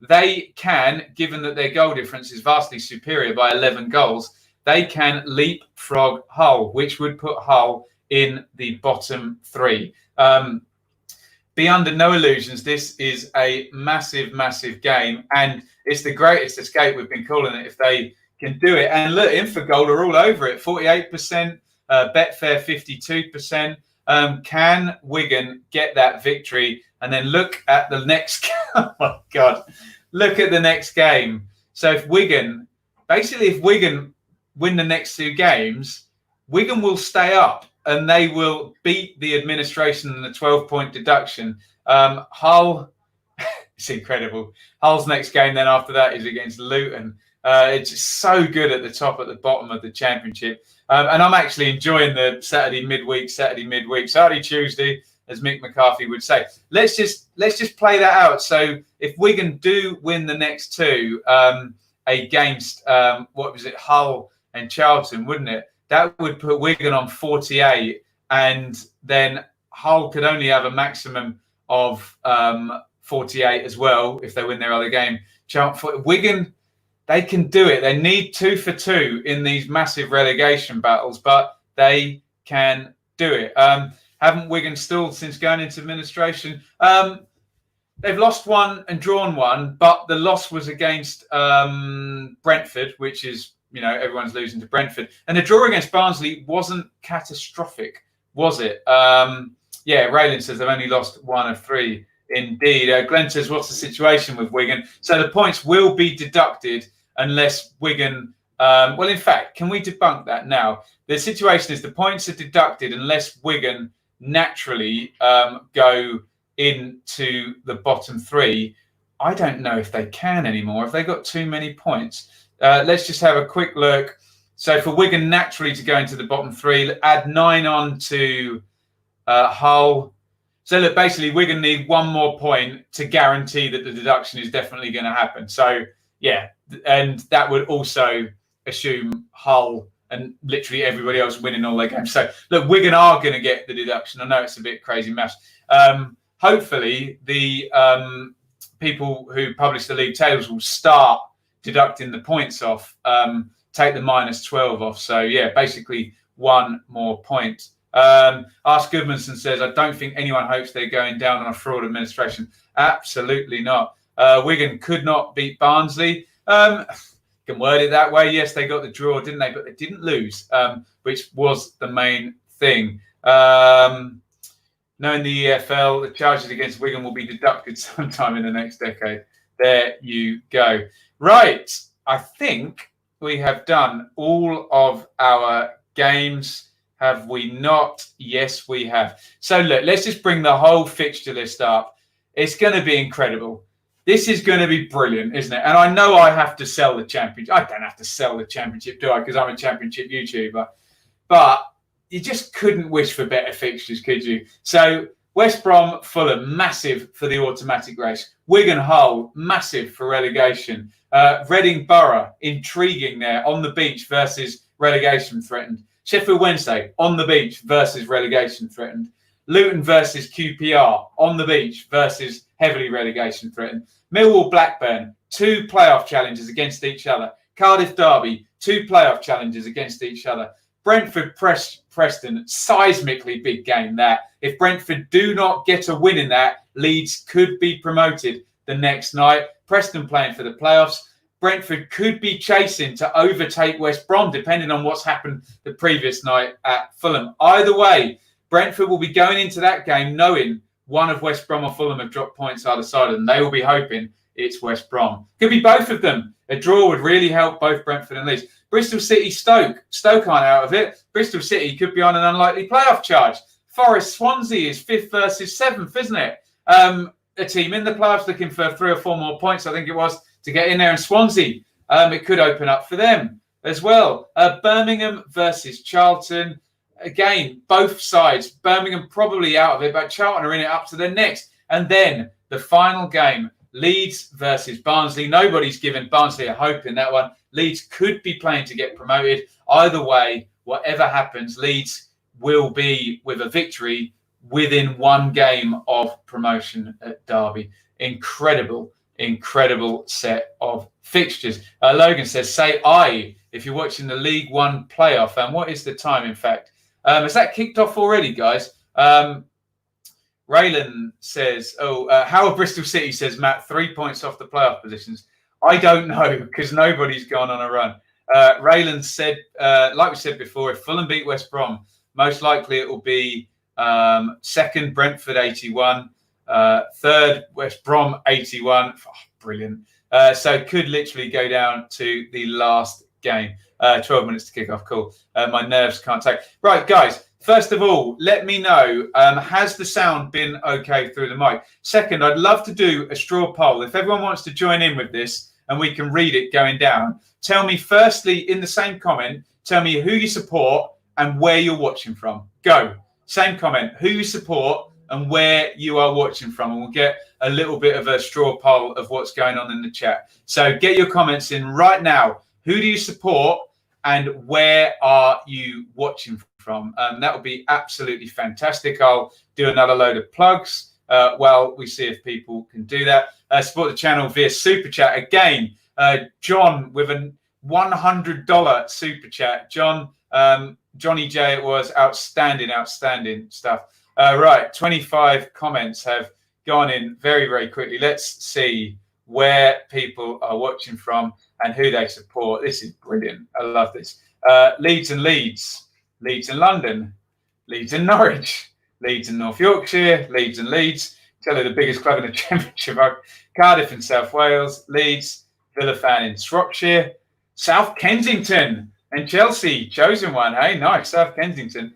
Speaker 1: They can, given that their goal difference is vastly superior by 11 goals, they can leapfrog Hull, which would put Hull in the bottom 3. Be under no illusions, this is a massive, massive game. And it's the greatest escape, we've been calling it, if they can do it. And look, Infogol are all over it. 48%, Betfair 52%. Can Wigan get that victory? And then look at the next oh my God, look at the next game. So if Wigan win the next 2 games, Wigan will stay up and they will beat the administration and the 12-point deduction. Hull, it's incredible. Hull's next game then after that is against Luton. It's just so good at the top, at the bottom of the championship. And I'm actually enjoying the Saturday midweek, Saturday Tuesday, as Mick McCarthy would say. Let's just play that out. So if Wigan do win the next 2 against Hull and Charlton, wouldn't it? That would put Wigan on 48, and then Hull could only have a maximum of 48 as well if they win their other game. Wigan, they can do it. They need 2 for 2 in these massive relegation battles, but they can do it. Haven't Wigan stalled since going into administration? They've lost 1 and drawn 1, but the loss was against Brentford, which is, everyone's losing to Brentford. And the draw against Barnsley wasn't catastrophic, was it? Raylan says they've only lost 1 of 3. Indeed. Glenn says, what's the situation with Wigan? So the points will be deducted unless Wigan Well, in fact, can we debunk that now? The situation is the points are deducted unless Wigan naturally go into the bottom three. I don't know if they can anymore. Have they got too many points? Let's just have a quick look. So for Wigan naturally to go into the bottom three, add 9 on to Hull. So look, basically Wigan need one more point to guarantee that the deduction is definitely going to happen. So yeah, and that would also assume Hull and literally everybody else winning all their games. So look, Wigan are going to get the deduction. I know it's a bit crazy maths. Hopefully the people who publish the league tables will start deducting the points off, take the -12 off. So yeah, basically one more point. Ask Goodmanson says, I don't think anyone hopes they're going down on a fraud administration. Absolutely not. Wigan could not beat Barnsley. Can word it that way. Yes, they got the draw, didn't they? But they didn't lose, which was the main thing. Knowing the EFL, the charges against Wigan will be deducted sometime in the next decade. There you go. Right. I think we have done all of our games. Have we not? Yes, we have. So look, let's just bring the whole fixture list up. It's going to be incredible. This is going to be brilliant, isn't it? And I know I have to sell the championship. I don't have to sell the championship, do I? Because I'm a championship YouTuber. But you just couldn't wish for better fixtures, could you? So West Brom, Fulham, massive for the automatic race. Wigan, Hull, massive for relegation. Reading, Borough, intriguing there on the beach versus relegation threatened. Sheffield Wednesday, on the beach versus relegation threatened. Luton versus QPR, on the beach versus heavily relegation threatened. Millwall, Blackburn, 2 playoff challenges against each other. Cardiff Derby, 2 playoff challenges against each other. Brentford, Preston, seismically big game that. If Brentford do not get a win in that, Leeds could be promoted the next night. Preston playing for the playoffs. Brentford could be chasing to overtake West Brom, depending on what's happened the previous night at Fulham. Either way, Brentford will be going into that game knowing one of West Brom or Fulham have dropped points either side, and they will be hoping it's West Brom. Could be both of them. A draw would really help both Brentford and Leeds. Bristol City, Stoke. Stoke aren't out of it. Bristol City could be on an unlikely playoff charge. Forest, Swansea is 5th versus 7th, isn't it? A team in the playoffs looking for 3 or 4 more points, I think it was, to get in there. And Swansea, it could open up for them as well. Birmingham versus Charlton. Again, both sides. Birmingham probably out of it, but Charlton are in it up to their necks. And then the final game, Leeds versus Barnsley. Nobody's given Barnsley a hope in that one. Leeds could be playing to get promoted. Either way, whatever happens, Leeds will be with a victory within 1 game of promotion at Derby. Incredible set of fixtures. Logan says, say aye if you're watching the League One playoff. And what is the time, in fact? Has that kicked off already, guys? Raylan says, how are Bristol City, says Matt, 3 points off the playoff positions? I don't know, because nobody's gone on a run. Raylan said, like we said before, if Fulham beat West Brom, most likely it will be 2nd, Brentford 81, 3rd, West Brom 81. Oh, brilliant. So it could literally go down to the last game. 12 minutes to kick off. Cool. My nerves can't take. Right, guys. First of all, let me know, has the sound been okay through the mic? Second, I'd love to do a straw poll. If everyone wants to join in with this and we can read it going down, tell me firstly in the same comment, tell me who you support and where you're watching from. Go. Same comment, who you support and where you are watching from. And we'll get a little bit of a straw poll of what's going on in the chat. So get your comments in right now. Who do you support and where are you watching from? That would be absolutely fantastic. I'll do another load of plugs while we see if people can do that. Support the channel via Super Chat. Again, John with a $100 Super Chat. Johnny J, it was outstanding stuff. Right, 25 comments have gone in very, very quickly. Let's see where people are watching from and who they support. This is brilliant. I love this. Leeds and Leeds. Leeds and London. Leeds and Norwich. Leeds and North Yorkshire. Leeds and Leeds. Tell you the biggest club in the Championship. Cardiff in South Wales. Leeds. Villa fan in Shropshire. South Kensington and Chelsea, chosen one. Hey, nice, South Kensington.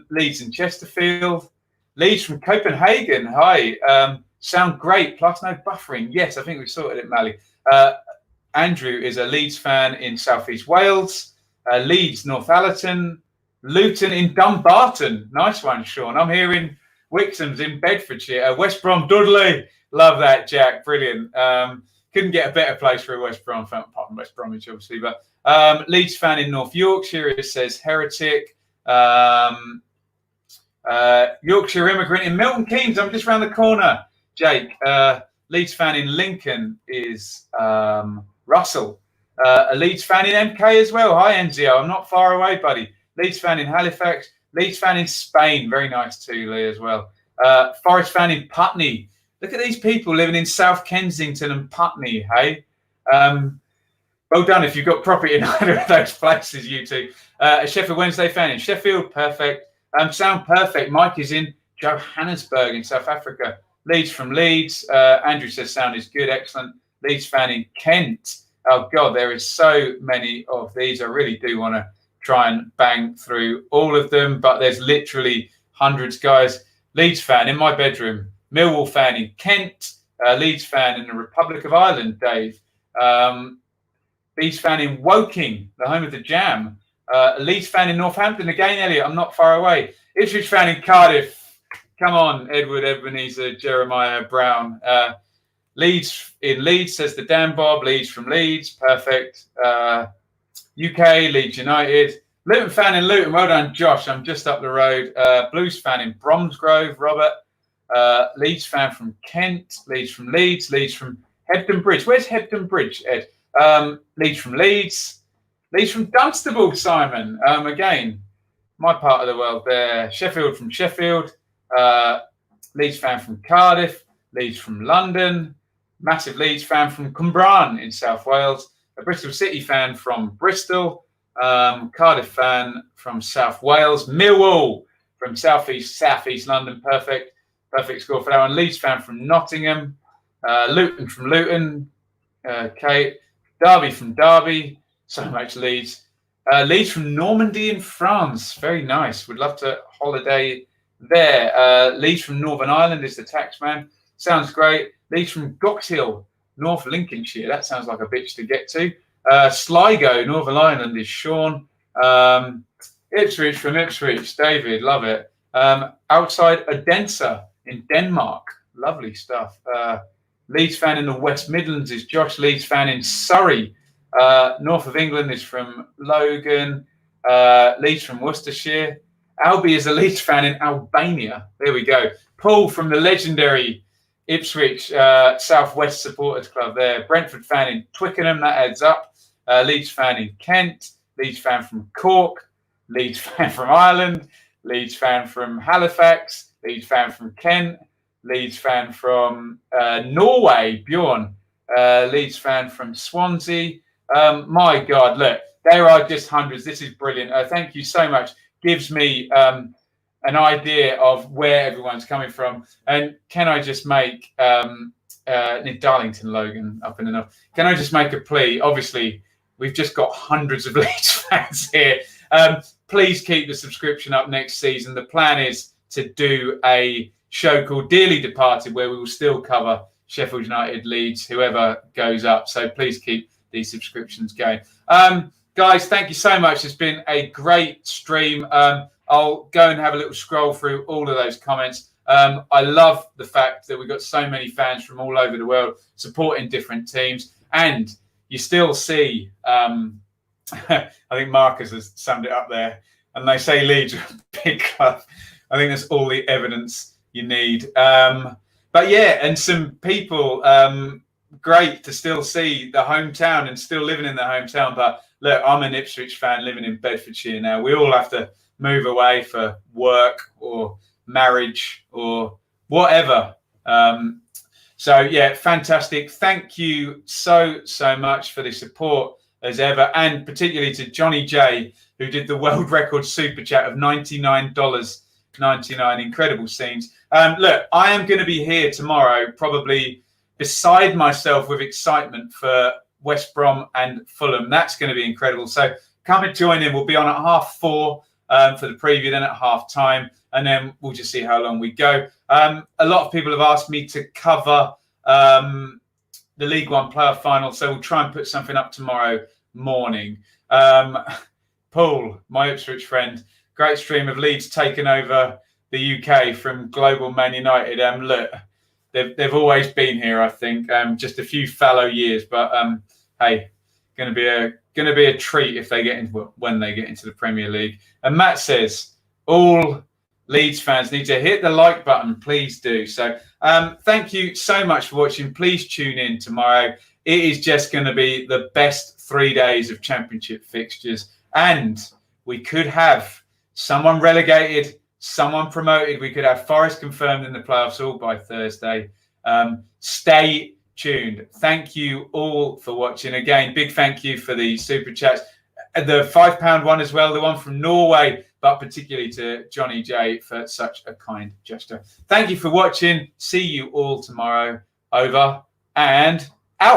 Speaker 1: Leeds and Chesterfield. Leeds from Copenhagen. Hi. Sound great, plus no buffering. Yes, I think we've sorted it, Mally. Andrew is a Leeds fan in South East Wales. Leeds, Northallerton. Luton in Dumbarton. Nice one, Sean. I'm here in Wixham's in Bedfordshire. West Brom Dudley. Love that, Jack. Brilliant. Couldn't get a better place for a West Brom fan, apart from West Bromwich, obviously. But Leeds fan in North Yorkshire, it says Heretic. Yorkshire immigrant in Milton Keynes. I'm just around the corner. Jake. Leeds fan in Lincoln is Russell. A Leeds fan in MK as well. Hi, Enzio. I'm not far away, buddy. Leeds fan in Halifax. Leeds fan in Spain. Very nice too, Lee, as well. Forest fan in Putney. Look at these people living in South Kensington and Putney, hey? Well done if you've got property in either of those places, you two. A Sheffield Wednesday fan in Sheffield. Perfect. Sound perfect. Mike is in Johannesburg in South Africa. Leeds from Leeds. Andrew says sound is good. Excellent. Leeds fan in Kent. Oh, God, there is so many of these. I really do want to try and bang through all of them, but there's literally hundreds, guys. Leeds fan in my bedroom. Millwall fan in Kent. Leeds fan in the Republic of Ireland, Dave. Leeds fan in Woking, the home of the Jam. Leeds fan in Northampton. Again, Elliot, I'm not far away. Ipswich fan in Cardiff. Come on, Edward Ebenezer, Jeremiah Brown. Leeds in Leeds, says the Dan Bob. Leeds from Leeds. Perfect. UK, Leeds United. Luton fan in Luton. Well done, Josh. I'm just up the road. Blues fan in Bromsgrove, Robert. Leeds fan from Kent. Leeds from Leeds. Leeds from Hebden Bridge. Where's Hebden Bridge, Ed? Leeds from Leeds. Leeds from Dunstable, Simon. Again, my part of the world there. Sheffield from Sheffield. Leeds fan from Cardiff. Leeds from London. Massive Leeds fan from Cwmbran in South Wales. A Bristol City fan from Bristol. Cardiff fan from South Wales. Millwall from South East London. Perfect score for that one. Leeds fan from Nottingham. Luton from Luton. Kate. Derby from Derby. So much Leeds. Leeds from Normandy in France. Very nice. Would love to holiday there. Leeds from Northern Ireland is the taxman. Sounds great. Leeds from Goxhill, North Lincolnshire. That sounds like a bitch to get to. Sligo, Northern Ireland is Sean. Ipswich from Ipswich. David, love it. Outside Odense in Denmark. Lovely stuff. Leeds fan in the West Midlands is Josh. Leeds fan in Surrey. North of England is from Logan. Leeds from Worcestershire. Albie is a Leeds fan in Albania. There we go. Paul from the legendary Ipswich Southwest Supporters Club there. Brentford fan in Twickenham. That adds up. Leeds fan in Kent. Leeds fan from Cork. Leeds fan from Ireland. Leeds fan from Halifax. Leeds fan from Kent. Leeds fan from Norway, Bjorn. Leeds fan from Swansea. My God, look, there are just hundreds. This is brilliant. Thank you so much. Gives me an idea of where everyone's coming from. And can I just make Darlington, Logan, up in the north. Can I just make a plea? Obviously, we've just got hundreds of Leeds fans here. Please keep the subscription up next season. The plan is to do a show called Dearly Departed, where we will still cover Sheffield United, Leeds, whoever goes up. So please keep these subscriptions going. Guys, thank you so much. It's been a great stream. I'll go and have a little scroll through all of those comments. I love the fact that we've got so many fans from all over the world supporting different teams. And you still see, I think Marcus has summed it up there, and they say Leeds are a big club. I think that's all the evidence you need. But yeah, and some people, great to still see the hometown and still living in the hometown. But look, I'm an Ipswich fan living in Bedfordshire now. We all have to move away for work or marriage or whatever. So yeah, fantastic. Thank you so much for the support as ever, and particularly to Johnny J, who did the world record super chat of $99.99. Incredible scenes. Look, I am going to be here tomorrow, probably beside myself with excitement for West Brom and Fulham. That's going to be incredible. So come and join in. We'll be on at 4:30 for the preview, then at half-time, and then we'll just see how long we go. A lot of people have asked me to cover the League One playoff final, so we'll try and put something up tomorrow morning. Paul, my Ipswich friend, great stream of Leeds taking over the UK from Global Man United. Look, they've always been here, I think. Just a few fallow years, but hey, going to be a treat if they get into when they get into the Premier League. And Matt says all Leeds fans need to hit the like button. Please do. So thank you so much for watching. Please tune in tomorrow. It is just going to be the best 3 days of Championship fixtures, and we could have someone relegated, someone promoted. We could have Forest confirmed in the playoffs all by Thursday. Stay tuned. Thank you all for watching. Again, big thank you for the super chats. The £5 one as well, the one from Norway, but particularly to Johnny J for such a kind gesture. Thank you for watching. See you all tomorrow. Over and out.